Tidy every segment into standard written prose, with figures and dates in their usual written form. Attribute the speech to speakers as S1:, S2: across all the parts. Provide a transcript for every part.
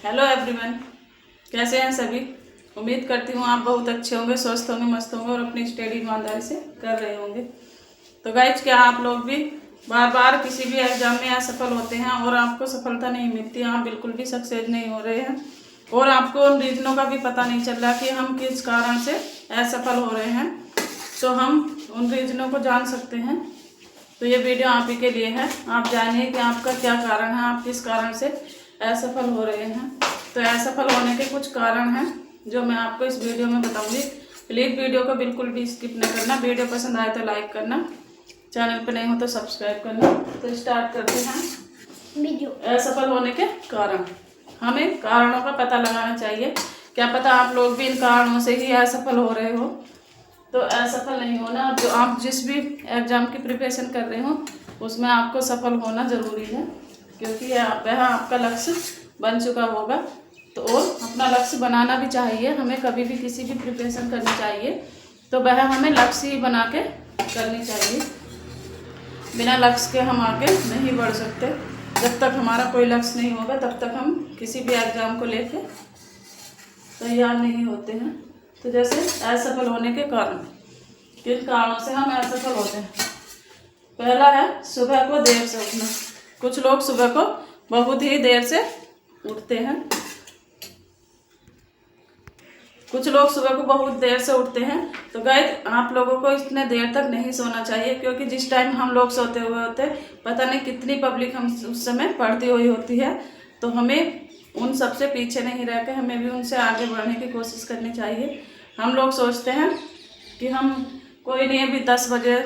S1: Hello everyone, कैसे हैं सभी। उम्मीद करती हूँ आप बहुत अच्छे होंगे, स्वस्थ होंगे, मस्त होंगे और अपनी स्टडी ईमानदारी से कर रहे होंगे। तो गाइज, क्या आप लोग भी बार बार किसी भी एग्जाम में असफल होते हैं और आपको सफलता नहीं मिलती, आप बिल्कुल भी सक्सेस नहीं हो रहे हैं और आपको उन रीजनों का भी पता नहीं चल रहा कि हम किस कारण से असफल हो रहे हैं, तो हम उन रीजनों को जान सकते हैं। तो ये वीडियो आप ही के लिए है। आप जानिए कि आपका क्या कारण है, आप किस कारण से असफल हो रहे हैं। तो असफल होने के कुछ कारण हैं जो मैं आपको इस वीडियो में बताऊंगी। प्लीज़ वीडियो को बिल्कुल भी स्किप न करना। वीडियो पसंद आए तो लाइक करना, चैनल पर नहीं हो तो सब्सक्राइब करना। तो स्टार्ट करते हैं वीडियो। असफल होने के कारण, हमें कारणों का पता लगाना चाहिए। क्या पता आप लोग भी इन कारणों से ही असफल हो रहे हो। तो असफल नहीं होना, जो आप जिस भी एग्ज़ाम की प्रिपरेशन कर रहे हो उसमें आपको सफल होना ज़रूरी है, क्योंकि वह आपका लक्ष्य बन चुका होगा। तो और अपना लक्ष्य बनाना भी चाहिए। हमें कभी भी किसी भी प्रिपरेशन करनी चाहिए तो वह हमें लक्ष्य ही बना के करनी चाहिए। बिना लक्ष्य के हम आगे नहीं बढ़ सकते। जब तक हमारा कोई लक्ष्य नहीं होगा तब तक हम किसी भी एग्ज़ाम को लेके तैयार नहीं होते हैं। तो जैसे असफल होने के कारण, किन कारणों से हम असफल होते हैं। पहला है सुबह को देर से उठना। कुछ लोग सुबह को बहुत ही देर से उठते हैं। कुछ लोग सुबह को बहुत देर से उठते हैं। तो गाइस, आप लोगों को इतने देर तक नहीं सोना चाहिए, क्योंकि जिस टाइम हम लोग सोते हुए होते हैं पता नहीं कितनी पब्लिक हम उस समय पढ़ती हुई होती है। तो हमें उन सबसे पीछे नहीं रह के हमें भी उनसे आगे बढ़ने की कोशिश करनी चाहिए। हम लोग सोचते हैं कि हम कोई नहीं, अभी 10 बजे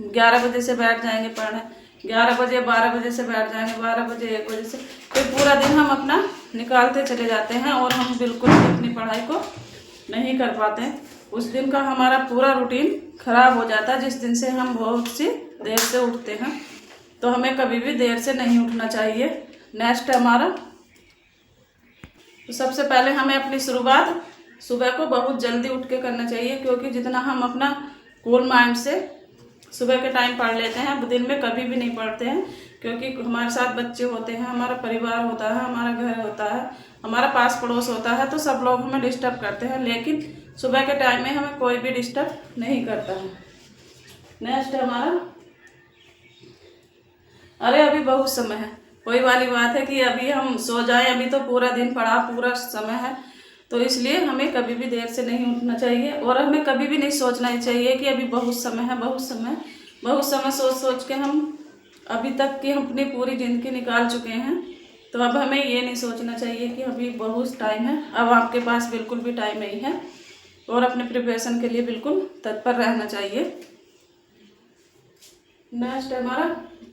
S1: 11 बजे से बैठ जाएंगे पढ़ने, 11 बजे 12 बजे से बैठ जाएंगे, 12 बजे 1 बजे से, फिर पूरा दिन हम अपना निकालते चले जाते हैं और हम बिल्कुल भी अपनी पढ़ाई को नहीं कर पाते हैं। उस दिन का हमारा पूरा रूटीन खराब हो जाता है, जिस दिन से हम बहुत सी देर से उठते हैं। तो हमें कभी भी देर से नहीं उठना चाहिए। नेक्स्ट है हमारा, तो सबसे पहले हमें अपनी शुरुआत सुबह को बहुत जल्दी उठ के करना चाहिए, क्योंकि जितना हम अपना कूल माइंड से सुबह के टाइम पढ़ लेते हैं, अब दिन में कभी भी नहीं पढ़ते हैं, क्योंकि हमारे साथ बच्चे होते हैं, हमारा परिवार होता है, हमारा घर होता है, हमारा पास पड़ोस होता है, तो सब लोग हमें डिस्टर्ब करते हैं। लेकिन सुबह के टाइम में हमें कोई भी डिस्टर्ब नहीं करता है। नेक्स्ट है हमारा, अरे अभी बहुत समय है। वही वाली बात है कि अभी हम सो जाएं, अभी तो पूरा दिन पड़ा, पूरा समय है। तो इसलिए हमें कभी भी देर से नहीं उठना चाहिए और हमें कभी भी नहीं सोचना चाहिए कि अभी बहुत समय है, बहुत समय सोच सोच के हम अभी तक की अपनी पूरी ज़िंदगी निकाल चुके हैं। तो अब हमें ये नहीं सोचना चाहिए कि अभी बहुत टाइम है। अब आपके पास बिल्कुल भी टाइम नहीं है और अपने प्रिपरेशन के लिए बिल्कुल तत्पर रहना चाहिए। नेक्स्ट हमारा,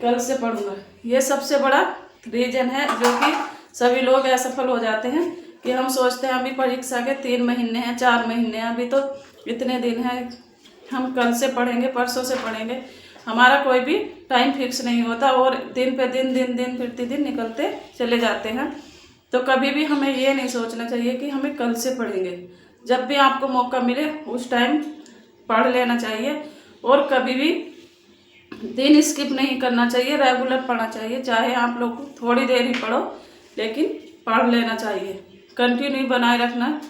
S1: कल से पढ़ूंगा। ये सबसे बड़ा रीजन है जो कि सभी लोग असफल हो जाते हैं, कि हम सोचते हैं अभी परीक्षा के 3 महीने हैं, 4 महीने हैं, अभी तो इतने दिन हैं, हम कल से पढ़ेंगे, परसों से पढ़ेंगे। हमारा कोई भी टाइम फिक्स नहीं होता और दिन पे दिन प्रतिदिन निकलते चले जाते हैं। तो कभी भी हमें ये नहीं सोचना चाहिए कि हमें कल से पढ़ेंगे। जब भी आपको मौका मिले उस टाइम पढ़ लेना चाहिए और कभी भी दिन स्किप नहीं करना चाहिए, रेगुलर पढ़ना चाहिए। चाहे आप लोग थोड़ी देर ही पढ़ो, लेकिन पढ़ लेना चाहिए। कंटिन्यू बनाए रखना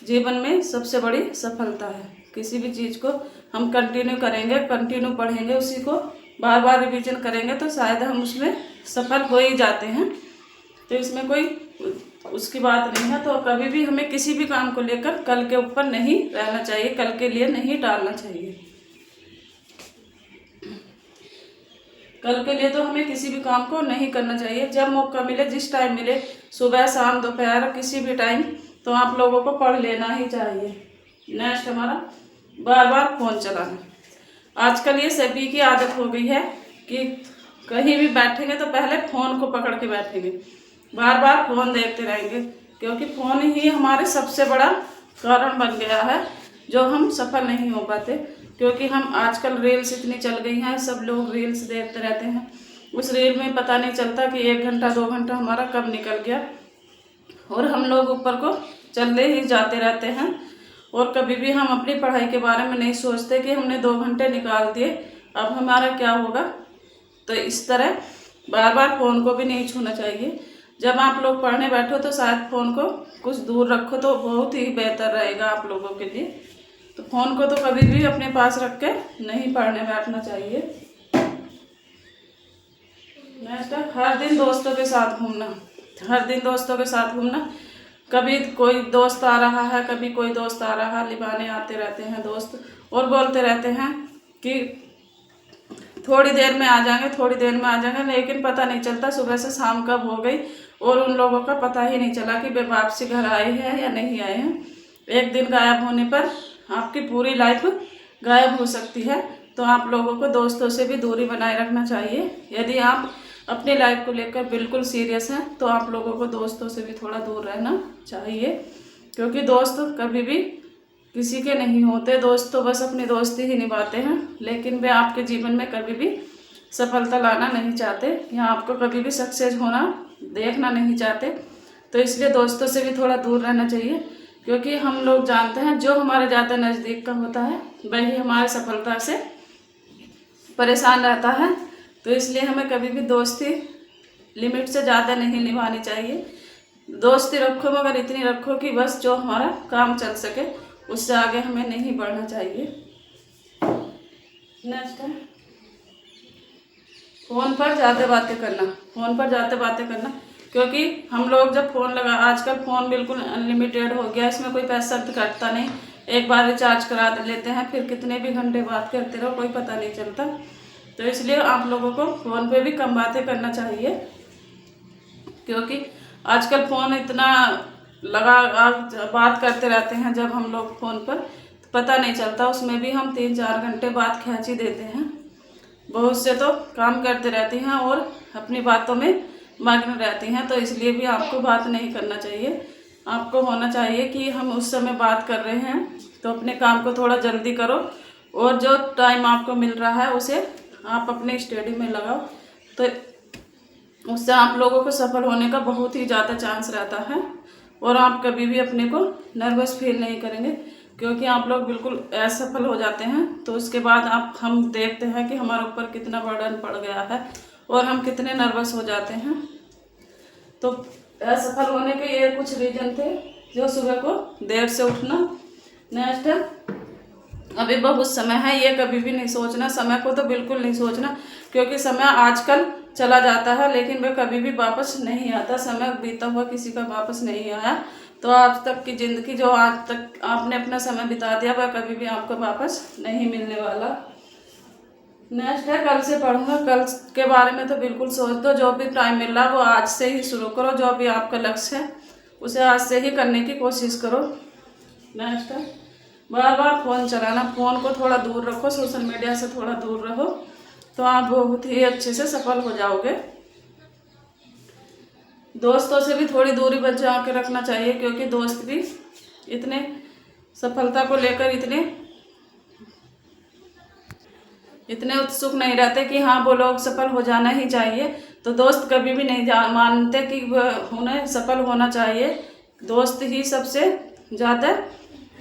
S1: जीवन में सबसे बड़ी सफलता है। किसी भी चीज़ को हम कंटिन्यू करेंगे, कंटिन्यू पढ़ेंगे, उसी को बार बार रिवीजन करेंगे तो शायद हम उसमें सफल हो ही जाते हैं। तो इसमें कोई उसकी बात नहीं है। तो कभी भी हमें किसी भी काम को लेकर कल के ऊपर नहीं रहना चाहिए, कल के लिए नहीं टालना चाहिए। कल के लिए तो हमें किसी भी काम को नहीं करना चाहिए। जब मौका मिले, जिस टाइम मिले, सुबह शाम दोपहर किसी भी टाइम, तो आप लोगों को पढ़ लेना ही चाहिए। नेक्स्ट हमारा, बार बार फ़ोन चलाना। आजकल ये सभी की आदत हो गई है कि कहीं भी बैठेंगे तो पहले फ़ोन को पकड़ के बैठेंगे, बार बार फ़ोन देखते रहेंगे, क्योंकि फ़ोन ही हमारे सबसे बड़ा कारण बन गया है जो हम सफल नहीं हो पाते। क्योंकि हम आजकल रील्स इतनी चल गई हैं, सब लोग रील्स देखते रहते हैं। उस रील में पता नहीं चलता कि 1 घंटा 2 घंटा हमारा कब निकल गया और हम लोग ऊपर को चलते ही जाते रहते हैं और कभी भी हम अपनी पढ़ाई के बारे में नहीं सोचते कि हमने 2 घंटे निकाल दिए, अब हमारा क्या होगा। तो इस तरह बार बार फ़ोन को भी नहीं छूना चाहिए। जब आप लोग पढ़ने बैठो तो शायद फ़ोन को कुछ दूर रखो तो बहुत ही बेहतर रहेगा आप लोगों के लिए। तो फ़ोन को तो कभी भी अपने पास रख के नहीं पढ़ने बैठना चाहिए। नेक्स्ट है हर दिन दोस्तों के साथ घूमना। हर दिन दोस्तों के साथ घूमना, कभी कोई दोस्त आ रहा है, कभी कोई दोस्त आ रहा है, लिबाने आते रहते हैं दोस्त और बोलते रहते हैं कि थोड़ी देर में आ जाएंगे, थोड़ी देर में आ जाएंगे, लेकिन पता नहीं चलता सुबह से शाम कब हो गई और उन लोगों का पता ही नहीं चला कि वे वापसी घर आए हैं या नहीं आए हैं। एक दिन गायब होने पर आपकी पूरी लाइफ गायब हो सकती है। तो आप लोगों को दोस्तों से भी दूरी बनाए रखना चाहिए। यदि आप अपनी लाइफ को लेकर बिल्कुल सीरियस हैं तो आप लोगों को दोस्तों से भी थोड़ा दूर रहना चाहिए, क्योंकि दोस्त कभी भी किसी के नहीं होते। दोस्त तो बस अपनी दोस्ती ही निभाते हैं, लेकिन वे आपके जीवन में कभी भी सफलता लाना नहीं चाहते या आपको कभी भी सक्सेस होना देखना नहीं चाहते। तो इसलिए दोस्तों से भी थोड़ा दूर रहना चाहिए, क्योंकि हम लोग जानते हैं जो हमारे ज़्यादा नज़दीक का होता है वही हमारी सफलता से परेशान रहता है। तो इसलिए हमें कभी भी दोस्ती लिमिट से ज़्यादा नहीं निभानी चाहिए। दोस्ती रखो मगर इतनी रखो कि बस जो हमारा काम चल सके, उससे आगे हमें नहीं बढ़ना चाहिए। नेक्स्ट है फ़ोन पर ज़्यादा बातें करना। फ़ोन पर ज़्यादा बातें करना, क्योंकि हम लोग जब फ़ोन लगा, आजकल फ़ोन बिल्कुल अनलिमिटेड हो गया, इसमें कोई पैसा कटता नहीं। एक बार रिचार्ज करा लेते हैं, फिर कितने भी घंटे बात करते रहो, कोई पता नहीं चलता। तो इसलिए आप लोगों को फ़ोन पे भी कम बातें करना चाहिए, क्योंकि आजकल फ़ोन इतना लगा बात करते रहते हैं जब हम लोग फ़ोन पर, तो पता नहीं चलता। उसमें भी हम 3-4 घंटे बात खींच ही देते हैं। बहुत से तो काम करते रहती हैं और अपनी बातों में मग्न रहती हैं। तो इसलिए भी आपको बात नहीं करना चाहिए। आपको होना चाहिए कि हम उस समय बात कर रहे हैं तो अपने काम को थोड़ा जल्दी करो, और जो टाइम आपको मिल रहा है उसे आप अपने स्टडी में लगाओ। तो उससे आप लोगों को सफल होने का बहुत ही ज़्यादा चांस रहता है, और आप कभी भी अपने को नर्वस फील नहीं करेंगे, क्योंकि आप लोग बिल्कुल असफल हो जाते हैं तो उसके बाद हम देखते हैं कि हमारे ऊपर कितना बर्डन पड़ गया है और हम कितने नर्वस हो जाते हैं। तो असफल होने के ये कुछ रीजन थे, जो सुबह को देर से उठना। नेक्स्ट है अभी बहुत समय है, ये कभी भी नहीं सोचना, समय को तो बिल्कुल नहीं सोचना, क्योंकि समय आजकल चला जाता है लेकिन वह कभी भी वापस नहीं आता। समय बीता हुआ किसी का वापस नहीं आया। तो आज तक की ज़िंदगी जो आज तक आपने अपना समय बिता दिया वह कभी भी आपको वापस नहीं मिलने वाला। नेक्स्ट है कल से पढ़ूंगा। कल के बारे में तो बिल्कुल सोच दो, जो भी टाइम मिल रहा है वो आज से ही शुरू करो। जो भी आपका लक्ष्य है उसे आज से ही करने की कोशिश करो। नेक्स्ट है बार बार फ़ोन चलाना। फ़ोन को थोड़ा दूर रखो, सोशल मीडिया से थोड़ा दूर रहो, तो आप बहुत ही अच्छे से सफल हो जाओगे। दोस्तों से भी थोड़ी दूरी बचा के रखना चाहिए, क्योंकि दोस्त भी इतने सफलता को लेकर इतने उत्सुक नहीं रहते कि हाँ वो लोग सफल हो जाना ही चाहिए। तो दोस्त कभी भी नहीं मानते कि उन्हें सफल होना चाहिए। दोस्त ही सबसे ज़्यादा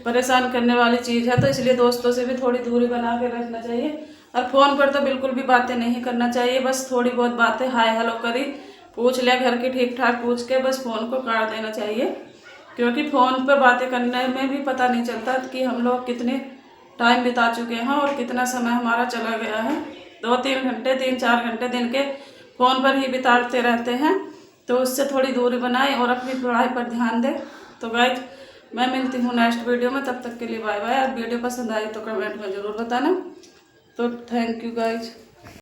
S1: परेशान करने वाली चीज़ है। तो इसलिए दोस्तों से भी थोड़ी दूरी बना के रखना चाहिए। और फ़ोन पर तो बिल्कुल भी बातें नहीं करना चाहिए। बस थोड़ी बहुत बातें हाय हेलो करी, पूछ लिया घर की ठीक ठाक पूछ के बस फ़ोन को काट देना चाहिए, क्योंकि फ़ोन पर बातें करने में भी पता नहीं चलता कि हम लोग कितने टाइम बिता चुके हैं और कितना समय हमारा चला गया है। 2-3 घंटे 3-4 घंटे दिन के फ़ोन पर ही बिताते रहते हैं। तो उससे थोड़ी दूरी बनाएं और अपनी पढ़ाई पर ध्यान दें। तो गाइस मैं मिलती हूँ नेक्स्ट वीडियो में, तब तक के लिए बाय बाय। वीडियो पसंद आई तो कमेंट में ज़रूर बताना। तो थैंक यू गाइज।